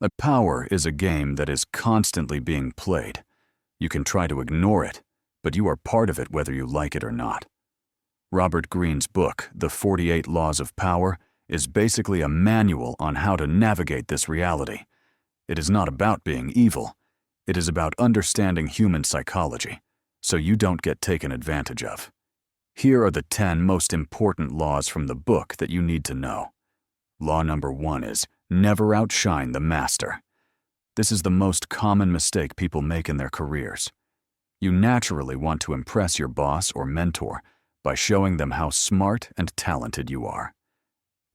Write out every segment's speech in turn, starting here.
Power is a game that is constantly being played. You can try to ignore it, but you are part of it whether you like it or not. Robert Greene's book, The 48 Laws of Power, is basically a manual on how to navigate this reality. It is not about being evil. It is about understanding human psychology, so you don't get taken advantage of. Here are the 10 most important laws from the book that you need to know. Law number 1 is never outshine the master. This is the most common mistake people make in their careers. You naturally want to impress your boss or mentor by showing them how smart and talented you are.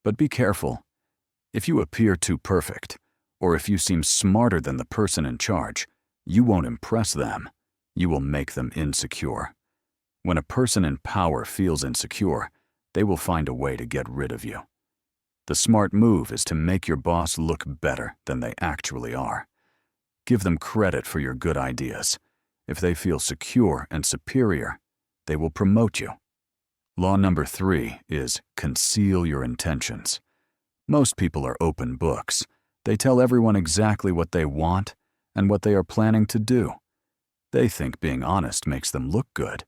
But be careful. If you appear too perfect, or if you seem smarter than the person in charge, you won't impress them. You will make them insecure. When a person in power feels insecure, they will find a way to get rid of you. The smart move is to make your boss look better than they actually are. Give them credit for your good ideas. If they feel secure and superior, they will promote you. Law number 3 is conceal your intentions. Most people are open books. They tell everyone exactly what they want and what they are planning to do. They think being honest makes them look good,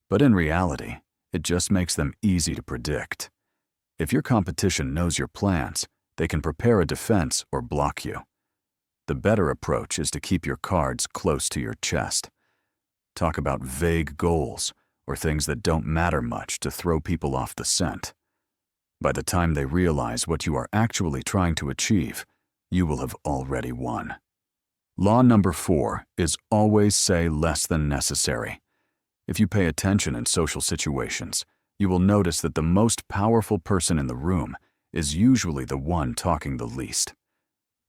but in reality, it just makes them easy to predict. If your competition knows your plans, they can prepare a defense or block you. The better approach is to keep your cards close to your chest. Talk about vague goals or things that don't matter much to throw people off the scent. By the time they realize what you are actually trying to achieve, you will have already won. Law number 4 is always say less than necessary. If you pay attention in social situations, you will notice that the most powerful person in the room is usually the one talking the least.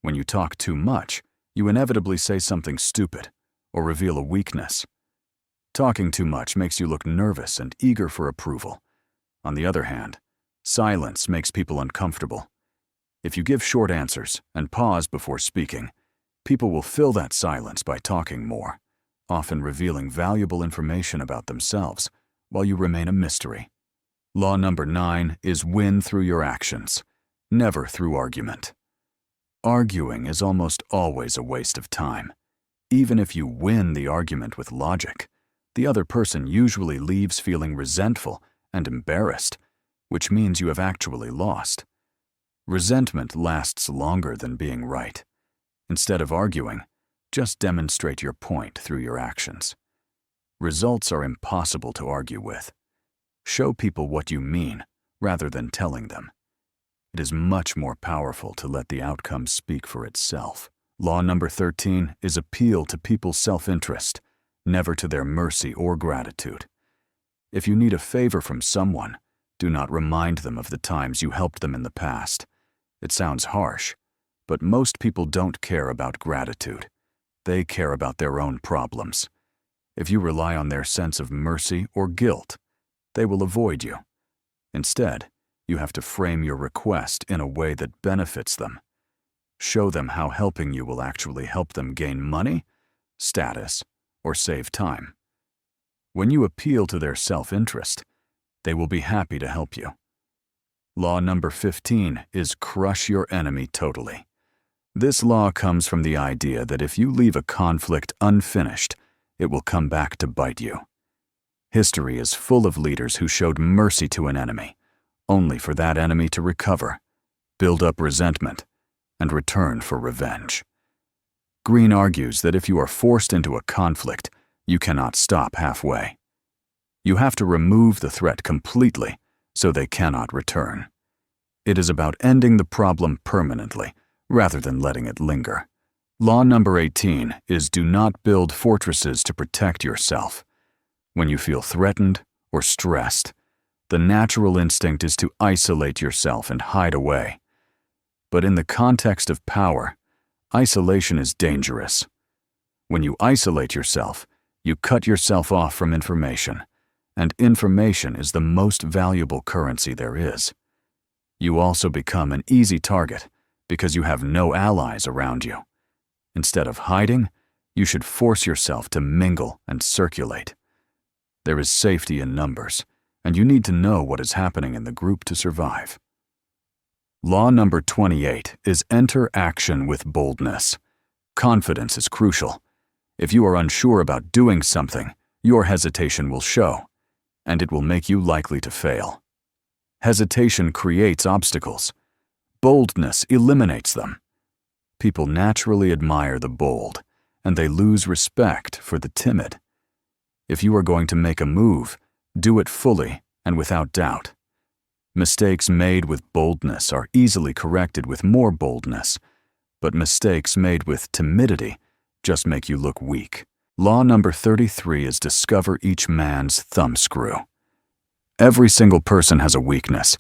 When you talk too much, you inevitably say something stupid or reveal a weakness. Talking too much makes you look nervous and eager for approval. On the other hand, silence makes people uncomfortable. If you give short answers and pause before speaking, people will fill that silence by talking more, often revealing valuable information about themselves while you remain a mystery. Law number 9 is win through your actions, never through argument. Arguing is almost always a waste of time. Even if you win the argument with logic, the other person usually leaves feeling resentful and embarrassed, which means you have actually lost. Resentment lasts longer than being right. Instead of arguing, just demonstrate your point through your actions. Results are impossible to argue with. Show people what you mean rather than telling them. It is much more powerful to let the outcome speak for itself. Law number 13 is appeal to people's self-interest, never to their mercy or gratitude. If you need a favor from someone, do not remind them of the times you helped them in the past. It sounds harsh, but most people don't care about gratitude. They care about their own problems. If you rely on their sense of mercy or guilt, they will avoid you. Instead, you have to frame your request in a way that benefits them. Show them how helping you will actually help them gain money, status, or save time. When you appeal to their self-interest, they will be happy to help you. Law number 15 is crush your enemy totally. This law comes from the idea that if you leave a conflict unfinished, it will come back to bite you. History is full of leaders who showed mercy to an enemy, only for that enemy to recover, build up resentment, and return for revenge. Greene argues that if you are forced into a conflict, you cannot stop halfway. You have to remove the threat completely so they cannot return. It is about ending the problem permanently rather than letting it linger. Law number 18 is do not build fortresses to protect yourself. When you feel threatened or stressed, the natural instinct is to isolate yourself and hide away. But in the context of power, isolation is dangerous. When you isolate yourself, you cut yourself off from information, and information is the most valuable currency there is. You also become an easy target because you have no allies around you. Instead of hiding, you should force yourself to mingle and circulate. There is safety in numbers, and you need to know what is happening in the group to survive. Law number 28 is enter action with boldness. Confidence is crucial. If you are unsure about doing something, your hesitation will show, and it will make you likely to fail. Hesitation creates obstacles. Boldness eliminates them. People naturally admire the bold, and they lose respect for the timid. If you are going to make a move, do it fully and without doubt. Mistakes made with boldness are easily corrected with more boldness, but mistakes made with timidity just make you look weak. Law number 33 is discover each man's thumbscrew. Every single person has a weakness.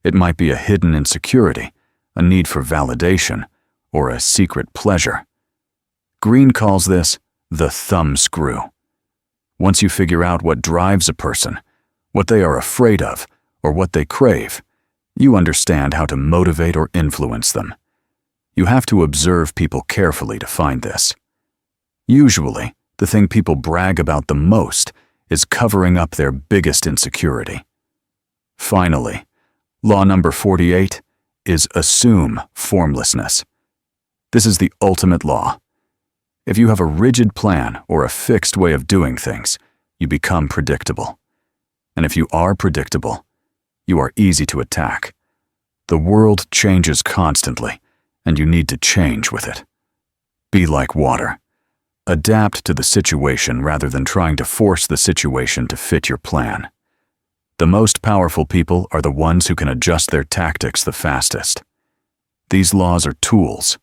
It might be a hidden insecurity, a need for validation, or a secret pleasure. Greene calls this the thumbscrew. Once you figure out what drives a person, what they are afraid of, or what they crave, you understand how to motivate or influence them. You have to observe people carefully to find this. Usually, the thing people brag about the most is covering up their biggest insecurity. Finally, law number 48 is assume formlessness. This is the ultimate law. If you have a rigid plan or a fixed way of doing things, you become predictable. And if you are predictable, you are easy to attack. The world changes constantly, and you need to change with it. Be like water. Adapt to the situation rather than trying to force the situation to fit your plan. The most powerful people are the ones who can adjust their tactics the fastest. These laws are tools.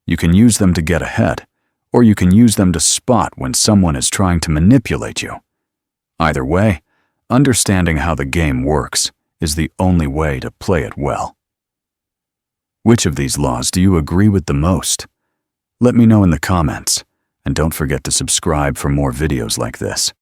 You can use them to get ahead, or you can use them to spot when someone is trying to manipulate you. Either way, understanding how the game works is the only way to play it well. Which of these laws do you agree with the most? Let me know in the comments, and don't forget to subscribe for more videos like this.